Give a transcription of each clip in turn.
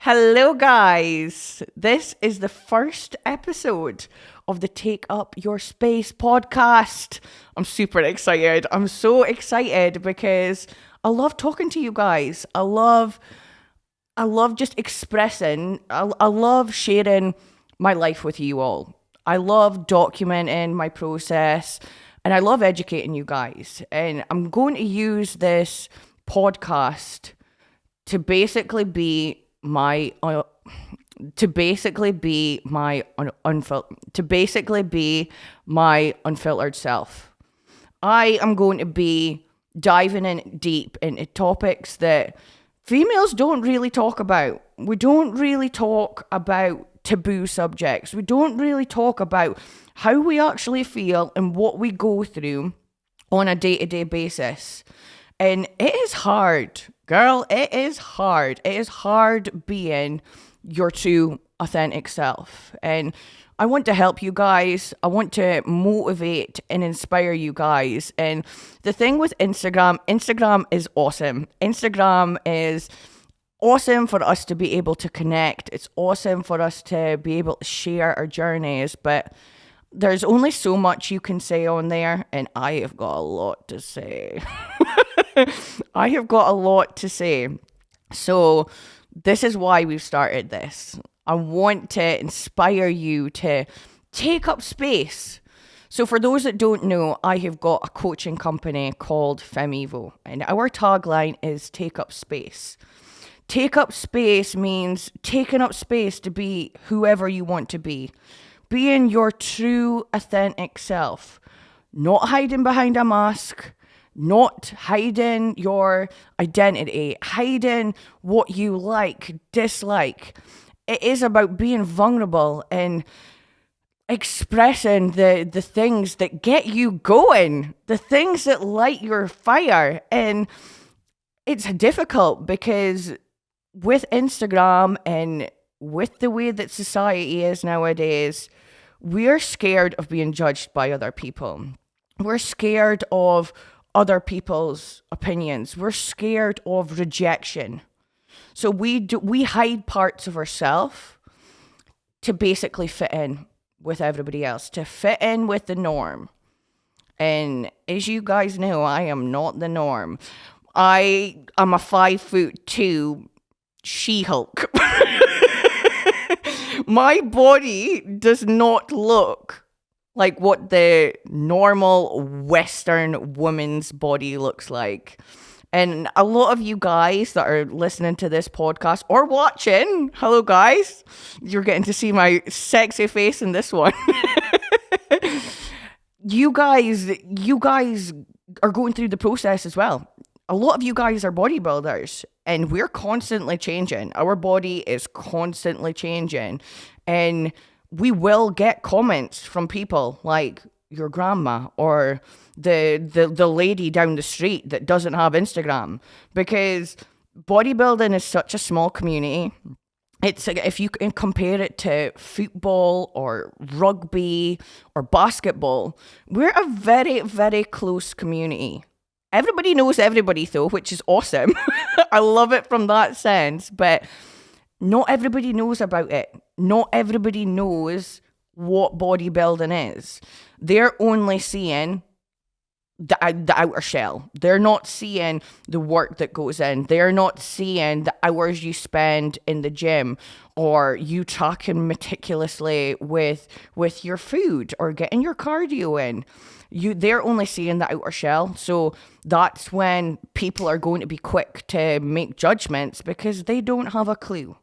Hello, guys. This is the first episode of the Take Up Your Space podcast. I'm super excited. I'm so excited because I love talking to you guys. I love just expressing. I love sharing my life with you all. I love documenting my process and I love educating you guys. And I'm going to use this podcast to basically be my unfiltered self. I am going to be diving in deep into topics that females don't really talk about. We don't really talk about taboo subjects. We don't really talk about how we actually feel and what we go through on a day-to-day basis. And it is hard, girl. It is hard. It is hard being your true, authentic self. And I want to help you guys. I want to motivate and inspire you guys. And the thing with Instagram is awesome. Instagram is awesome for us to be able to connect. It's awesome for us to be able to share our journeys. But there's only so much you can say on there. And I have got a lot to say. I have got a lot to say. So this is why we've started this. I want to inspire you to take up space. So for those that don't know, I have got a coaching company called Femevo, and our tagline is take up space. Take up space means taking up space to be whoever you want to be. Being your true, authentic self. Not hiding behind a mask. Not hiding your identity, hiding what you like, dislike. It is about being vulnerable and expressing the things that get you going, the things that light your fire. And it's difficult because with Instagram and with the way that society is nowadays, we're scared of being judged by other people. We're scared of other people's opinions. We're scared of rejection. So we hide parts of ourselves to basically fit in with everybody else, to fit in with the norm. And as you guys know, I am not the norm. I am a 5'2" She-Hulk. My body does not look like what the normal Western woman's body looks like. And a lot of you guys that are listening to this podcast or watching, hello guys, you're getting to see my sexy face in this one. You guys are going through the process as well. A lot of you guys are bodybuilders and we're constantly changing. Our body is constantly changing. And we will get comments from people like your grandma or the lady down the street that doesn't have Instagram, because bodybuilding is such a small community. It's like, if you can compare it to football or rugby or basketball, we're a very, very close community. Everybody knows everybody though, which is awesome. I love it from that sense, but not everybody knows about it. Not everybody knows what bodybuilding is. They're only seeing the outer shell. They're not seeing the work that goes in. They're not seeing the hours you spend in the gym or you tracking meticulously with your food or getting your cardio in. They're only seeing the outer shell. So that's when people are going to be quick to make judgments because they don't have a clue.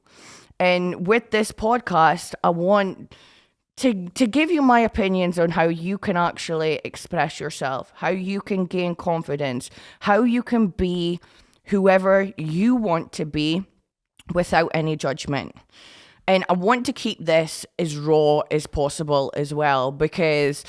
And with this podcast, I want to give you my opinions on how you can actually express yourself, how you can gain confidence, how you can be whoever you want to be without any judgment. And I want to keep this as raw as possible as well, because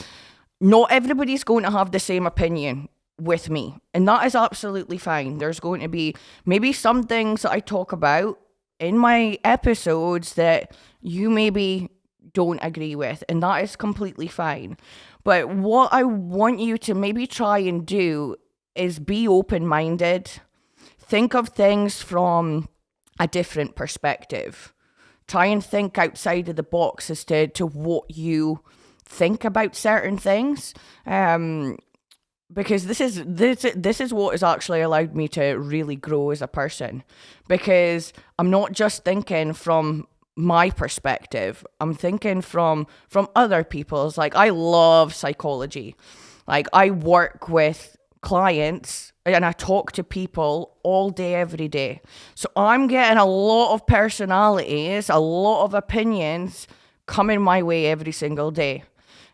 not everybody's going to have the same opinion with me. And that is absolutely fine. There's going to be maybe some things that I talk about in my episodes that you maybe don't agree with, and that is completely fine. But what I want you to maybe try and do is be open-minded. Think of things from a different perspective. Try and think outside of the box as to what you think about certain things. Because this is what has actually allowed me to really grow as a person, because I'm not just thinking from my perspective, I'm thinking from other people's. Like, I love psychology. Like, I work with clients and I talk to people all day, every day. So I'm getting a lot of personalities, a lot of opinions coming my way every single day.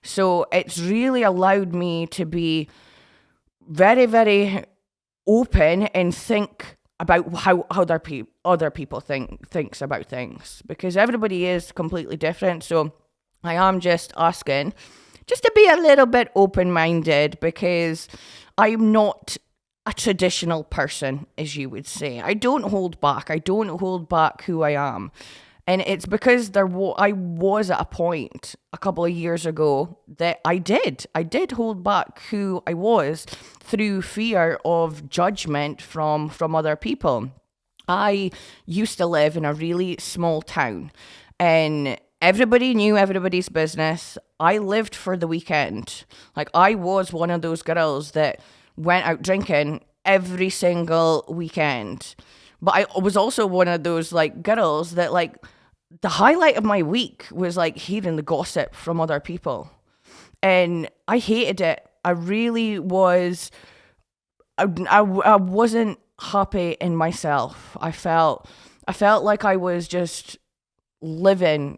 So it's really allowed me to be very, very open and think about how other people thinks about things, because everybody is completely different. So I am just asking just to be a little bit open-minded, because I'm not a traditional person, as you would say. I don't hold back. I don't hold back who I am. And it's because I was at a point a couple of years ago that I did hold back who I was through fear of judgment from other people. I used to live in a really small town, and everybody knew everybody's business. I lived for the weekend. Like, I was one of those girls that went out drinking every single weekend. But I was also one of those, like, girls that, like, the highlight of my week was, like, hearing the gossip from other people. And I hated it. I really was. I wasn't happy in myself. I felt like I was just living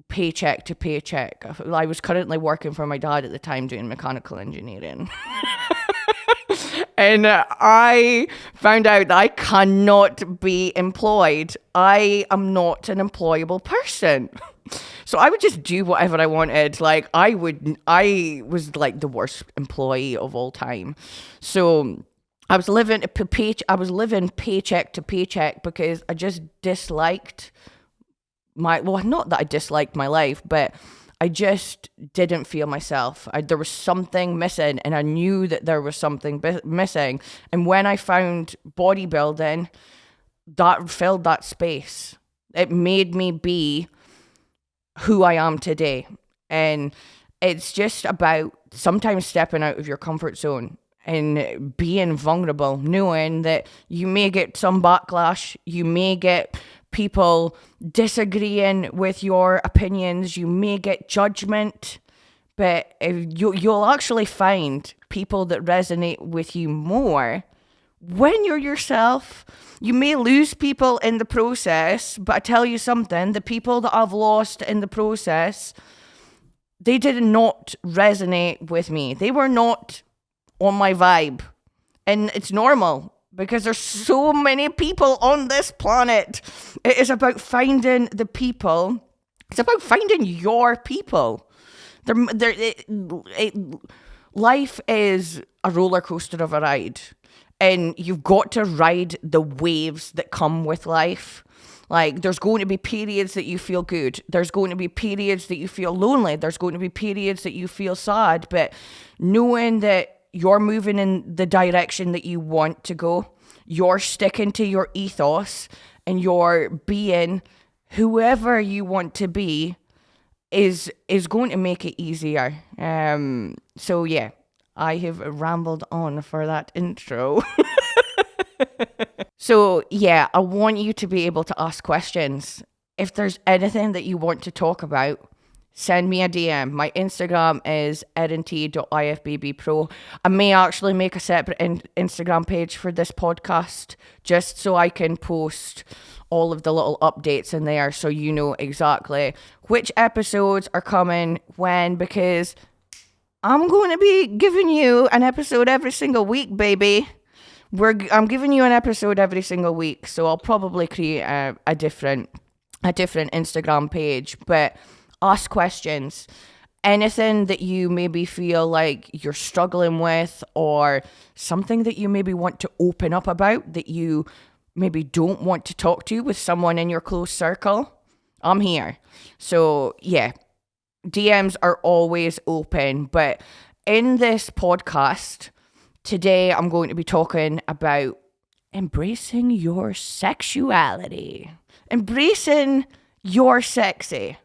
paycheck to paycheck. I was currently working for my dad at the time doing mechanical engineering. And I found out that I cannot be employed. I am not an employable person. So I would just do whatever I wanted. Like, I was like the worst employee of all time. So I was living paycheck to paycheck because I just disliked not that I disliked my life, but I just didn't feel myself. There was something missing, and I knew that there was something missing. And when I found bodybuilding, that filled that space. It made me be who I am today. And it's just about sometimes stepping out of your comfort zone and being vulnerable, knowing that you may get some backlash, you may get people disagreeing with your opinions, you may get judgment, but you'll actually find people that resonate with you more when you're yourself. You may lose people in the process, but I tell you something, the people that I've lost in the process, they did not resonate with me. They were not on my vibe. And it's normal, because there's so many people on this planet. It is about finding the people. It's about finding your people. Life is a roller coaster of a ride. And you've got to ride the waves that come with life. Like, there's going to be periods that you feel good. There's going to be periods that you feel lonely. There's going to be periods that you feel sad. But knowing that you're moving in the direction that you want to go, you're sticking to your ethos, and you're being whoever you want to be is going to make it easier. So yeah, I have rambled on for that intro. So yeah, I want you to be able to ask questions. If there's anything that you want to talk about, send me a DM. My Instagram is erint.ifbbpro. I may actually make a separate Instagram page for this podcast, just so I can post all of the little updates in there, so you know exactly which episodes are coming when, because I'm going to be giving you an episode every single week, baby. I'm giving you an episode every single week, so I'll probably create a different Instagram page, but ask questions. Anything that you maybe feel like you're struggling with, or something that you maybe want to open up about that you maybe don't want to talk to with someone in your close circle, I'm here. So yeah, DMs are always open. But in this podcast today, I'm going to be talking about embracing your sexuality, embracing your sexy.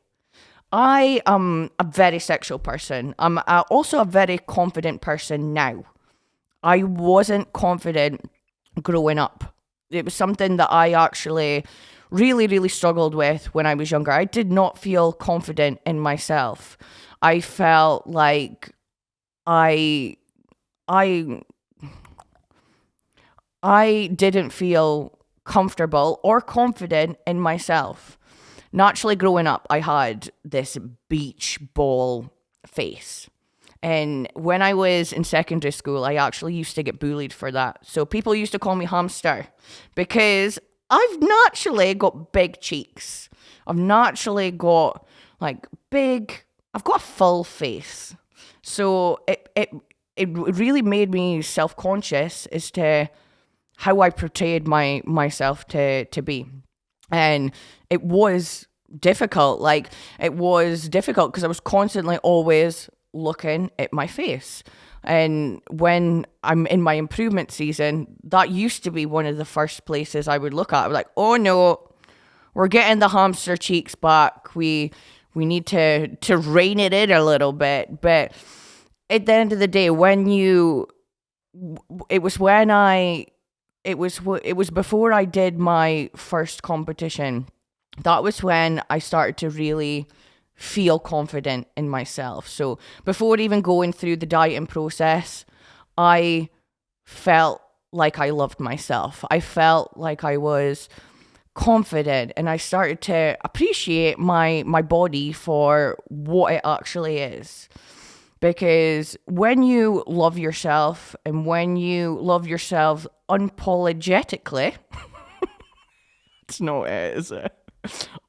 I am a very sexual person. I'm also a very confident person now. I wasn't confident growing up. It was something that I actually really, really struggled with when I was younger. I did not feel confident in myself. I felt like I I I didn't feel comfortable or confident in myself. Naturally, growing up, I had this beach ball face. And when I was in secondary school, I actually used to get bullied for that. So people used to call me hamster because I've naturally got big cheeks. I've naturally got like I've got a full face. So it really made me self-conscious as to how I portrayed myself to be. And it was difficult. Like, it was difficult because I was constantly always looking at my face. And when I'm in my improvement season, that used to be one of the first places I would look at. I was like, oh no, we're getting the hamster cheeks back. We need to rein it in a little bit. But at the end of the day, it was before I did my first competition. That was when I started to really feel confident in myself. So before even going through the dieting process, I felt like I loved myself. I felt like I was confident, and I started to appreciate my body for what it actually is. Because when you love yourself, and when you love yourself unapologetically, it's not it, is it?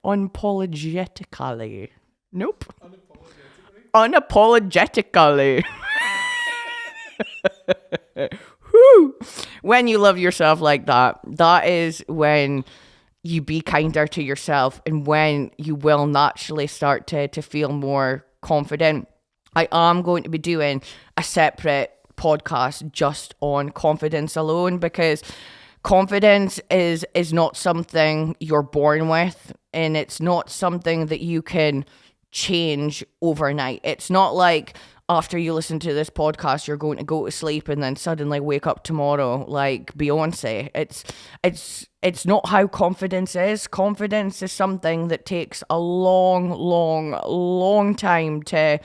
Unapologetically. Nope. Unapologetically. Whew. When you love yourself like that, that is when you be kinder to yourself, and when you will naturally start to feel more confident. I am going to be doing a separate podcast just on confidence alone, because confidence is not something you're born with, and it's not something that you can change overnight. It's not like after you listen to this podcast, you're going to go to sleep and then suddenly wake up tomorrow like Beyonce. It's not how confidence is. Confidence is something that takes a long time to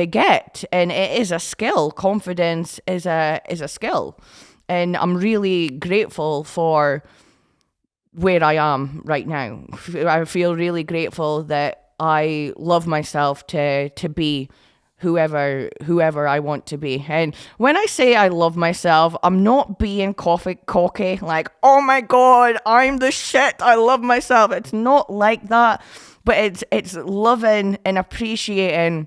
get, and it is a skill. Confidence is a skill, and I'm really grateful for where I am right now. I feel really grateful that I love myself to be whoever I want to be. And when I say I love myself, I'm not being cocky, like, oh my god, I'm the shit, I love myself. It's not like that, but it's loving and appreciating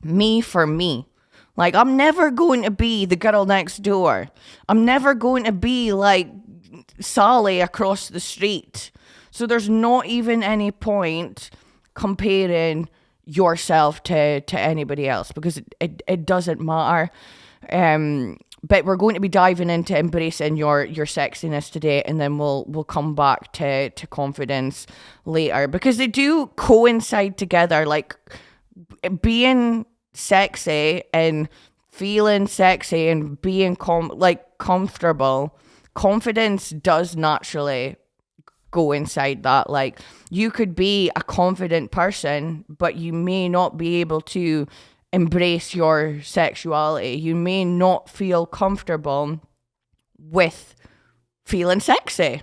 me for me. Like, I'm never going to be the girl next door. I'm never going to be like Sally across the street. So there's not even any point comparing yourself to anybody else, because it doesn't matter. But we're going to be diving into embracing your sexiness today, and then we'll come back to confidence later, because they do coincide together. Like, being sexy and feeling sexy and being comfortable, confidence does naturally go inside that. Like, you could be a confident person, but you may not be able to embrace your sexuality. You may not feel comfortable with feeling sexy,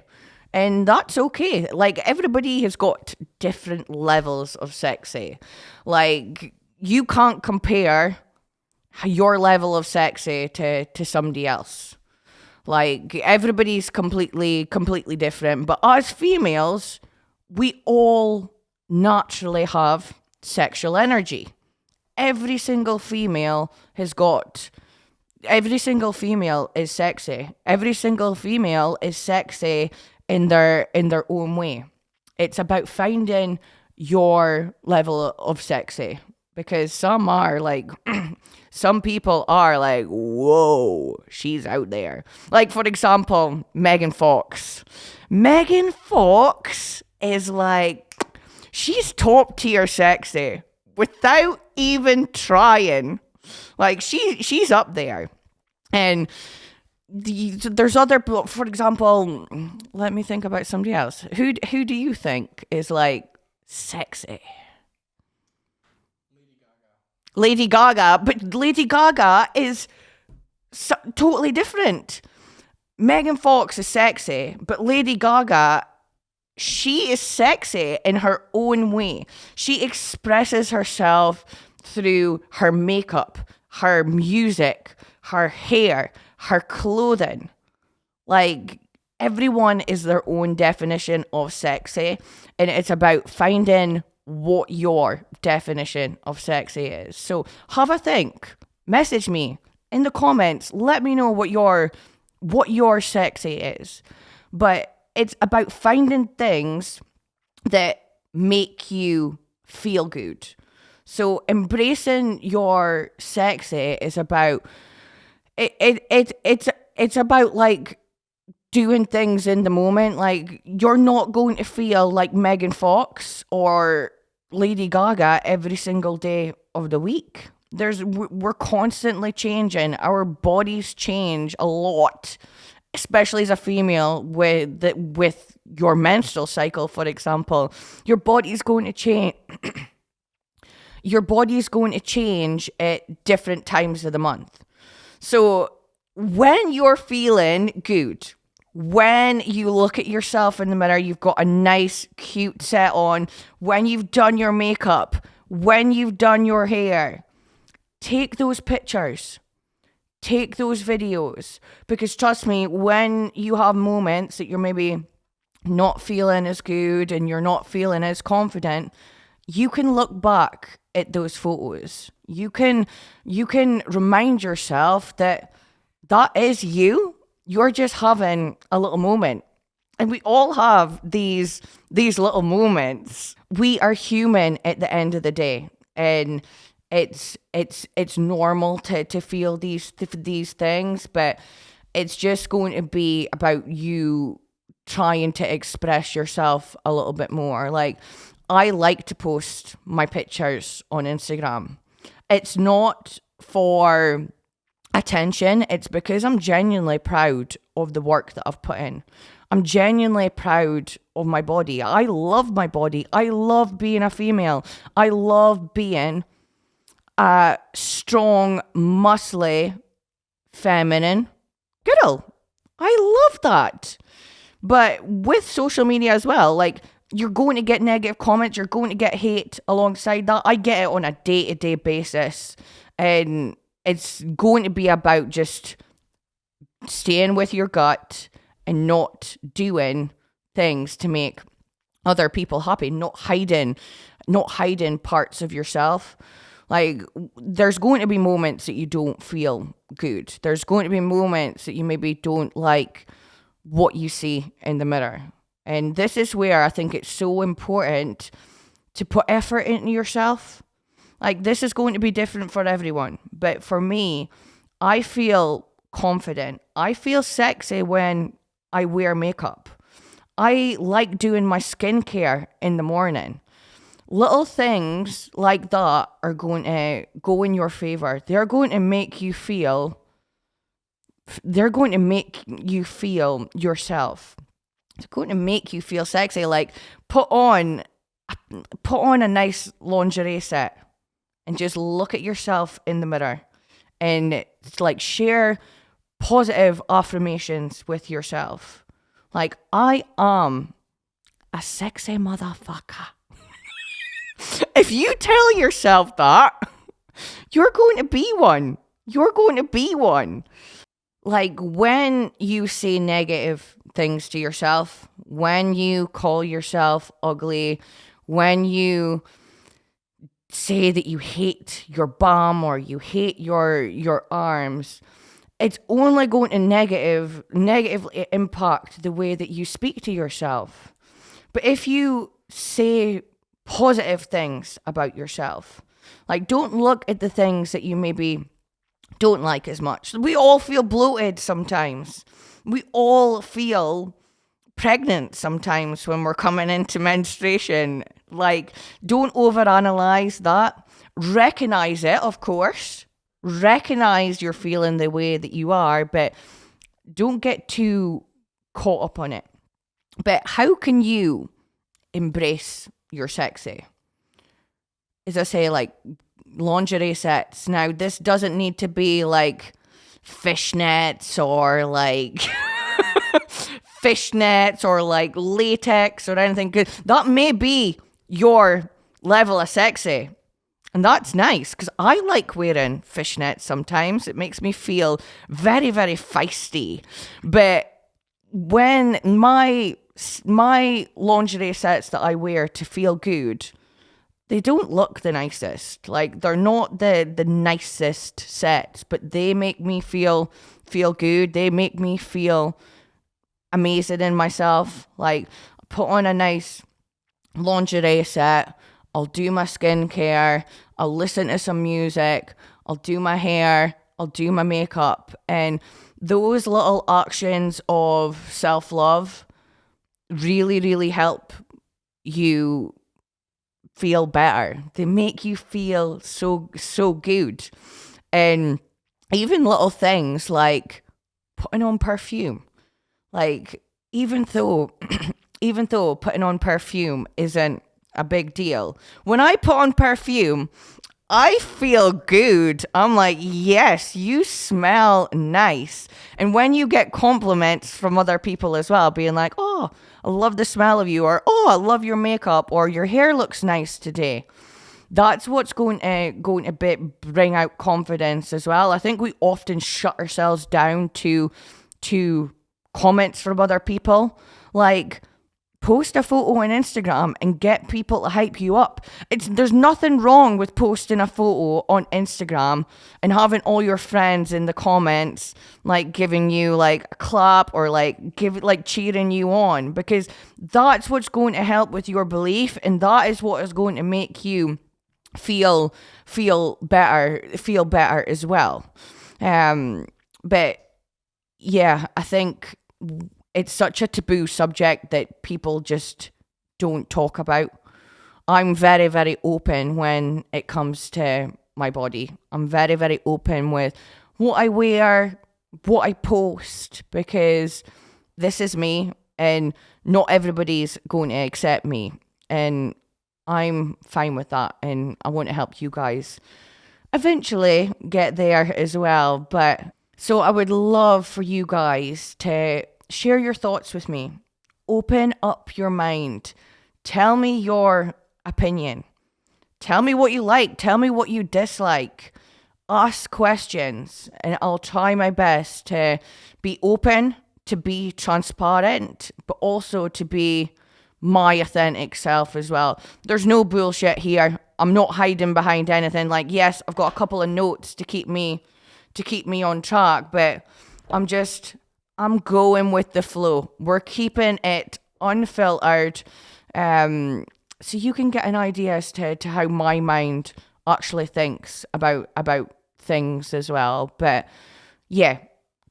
and that's okay. Like, everybody has got different levels of sexy. Like, you can't compare your level of sexy to somebody else. Like, everybody's completely different. But as females, we all naturally have sexual energy. Every single female is sexy. Every single female is sexy in their own way. It's about finding your level of sexy, because some are like Some people are like, whoa, she's out there. Like, for example, Megan Fox. Megan Fox is like, she's top tier sexy without even trying. Like, she's up there. And there's other, for example, let me think about somebody else. Who do you think is like sexy? Lady Gaga, but Lady Gaga is totally different. Megan Fox is sexy, but Lady Gaga, she is sexy in her own way. She expresses herself through her makeup, her music, her hair, her clothing. Like, everyone is their own definition of sexy, and it's about finding what your definition of sexy is. So have a think. Message me in the comments. Let me know what your sexy is. But it's about finding things that make you feel good. So embracing your sexy is about it's about like doing things in the moment. Like, you're not going to feel like Megan Fox or Lady Gaga every single day of the week. We're constantly changing. Our bodies change a lot, especially as a female with your menstrual cycle, for example. Your body's going to change. Your body's going to change at different times of the month. So when you're feeling good, when you look at yourself in the mirror, you've got a nice, cute set on, when you've done your makeup, when you've done your hair, take those pictures, take those videos, because trust me, when you have moments that you're maybe not feeling as good and you're not feeling as confident, you can look back at those photos. You can remind yourself that is you. You're just having a little moment. And we all have these little moments. We are human at the end of the day. And it's normal to feel these things, but it's just going to be about you trying to express yourself a little bit more. Like, I like to post my pictures on Instagram. It's not for attention. It's because I'm genuinely proud of the work that I've put in. I'm genuinely proud of my body. I love my body. I love being a female. I love being a strong, muscly, feminine girl. I love that. But with social media as well, like, you're going to get negative comments, you're going to get hate alongside that. I get it on a day-to-day basis. And it's going to be about just staying with your gut and not doing things to make other people happy, not hiding parts of yourself. Like, there's going to be moments that you don't feel good. There's going to be moments that you maybe don't like what you see in the mirror. And this is where I think it's so important to put effort into yourself. Like, this is going to be different for everyone. But for me, I feel confident. I feel sexy when I wear makeup. I like doing my skincare in the morning. Little things like that are going to go in your favor. They're going to make you feel yourself. It's going to make you feel sexy. Like, put on a nice lingerie set and just look at yourself in the mirror and it's like share positive affirmations with yourself. Like, I am a sexy motherfucker. If you tell yourself that, you're going to be one. You're going to be one. Like, when you say negative things to yourself, when you call yourself ugly, when you say that you hate your bum or you hate your arms, it's only going to negatively impact the way that you speak to yourself. But if you say positive things about yourself, Like, don't look at the things that you maybe don't like as much. We all feel bloated sometimes. We all feel pregnant sometimes when we're coming into menstruation. Like, don't overanalyze that. Recognize it, of course. Recognize you're feeling the way that you are, but don't get too caught up on it. But how can you embrace your sexy? As I say, like, lingerie sets. Now, this doesn't need to be like fishnets or like latex or anything good. That may be your level of sexy. And that's nice, because I like wearing fishnets sometimes. It makes me feel very, very feisty. But when my lingerie sets that I wear to feel good, they don't look the nicest. Like, they're not the nicest sets, but they make me feel good. They make me feel amazing in myself. Like, put on a nice lingerie set, I'll do my skincare, I'll listen to some music, I'll do my hair, I'll do my makeup. And those little actions of self-love really, really help you feel better. They make you feel so good. And even little things like putting on perfume. Like, even though putting on perfume isn't a big deal, when I put on perfume, I feel good. I'm like, yes, you smell nice. And when you get compliments from other people as well, being like, oh, I love the smell of you, or oh, I love your makeup, or your hair looks nice today. That's what's going to bring out confidence as well. I think we often shut ourselves down to comments from other people. Like, post a photo on Instagram and get people to hype you up. There's nothing wrong with posting a photo on Instagram and having all your friends in the comments like giving you like a clap or like cheering you on, because that's what's going to help with your belief, and that is what is going to make you feel better as well. But yeah, I think it's such a taboo subject that people just don't talk about. I'm very, very open when it comes to my body. I'm very, very open with what I wear, what I post, because this is me and not everybody's going to accept me. And I'm fine with that. And I want to help you guys eventually get there as well. But so I would love for you guys to share your thoughts with me. Open up your mind. Tell me your opinion. Tell me what you like. Tell me what you dislike. Ask questions, and I'll try my best to be open, to be transparent, but also to be my authentic self as well. There's no bullshit here. I'm not hiding behind anything. Like, yes, I've got a couple of notes to keep me on track, but I'm going with the flow. We're keeping it unfiltered, so you can get an idea as to how my mind actually thinks about things as well. But yeah,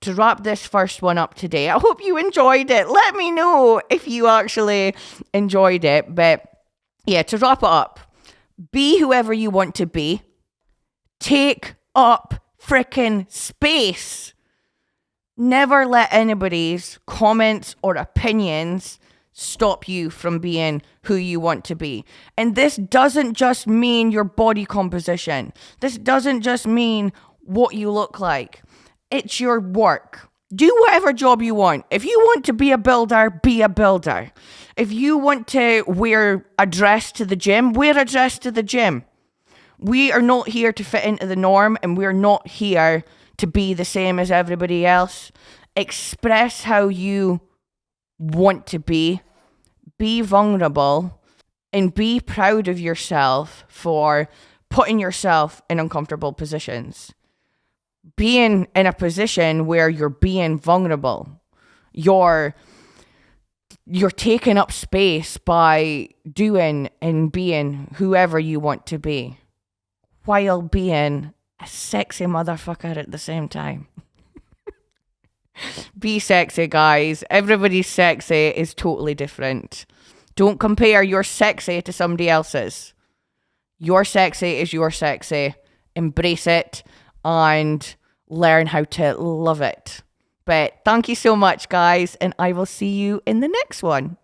to wrap this first one up today, I hope you enjoyed it. Let me know if you actually enjoyed it. But yeah, to wrap it up, be whoever you want to be. Take up freaking space. Never let anybody's comments or opinions stop you from being who you want to be. And this doesn't just mean your body composition. This doesn't just mean what you look like. It's your work. Do whatever job you want. If you want to be a builder, be a builder. If you want to wear a dress to the gym, wear a dress to the gym. We are not here to fit into the norm, and we're not here to be the same as everybody else. Express how you want to be vulnerable, and be proud of yourself for putting yourself in uncomfortable positions. Being in a position where you're being vulnerable, you're taking up space by doing and being whoever you want to be. while being a sexy motherfucker at the same time. Be sexy, guys. Everybody's sexy is totally different. Don't compare your sexy to somebody else's. Your sexy is your sexy. Embrace it and learn how to love it. But thank you so much, guys, and I will see you in the next one.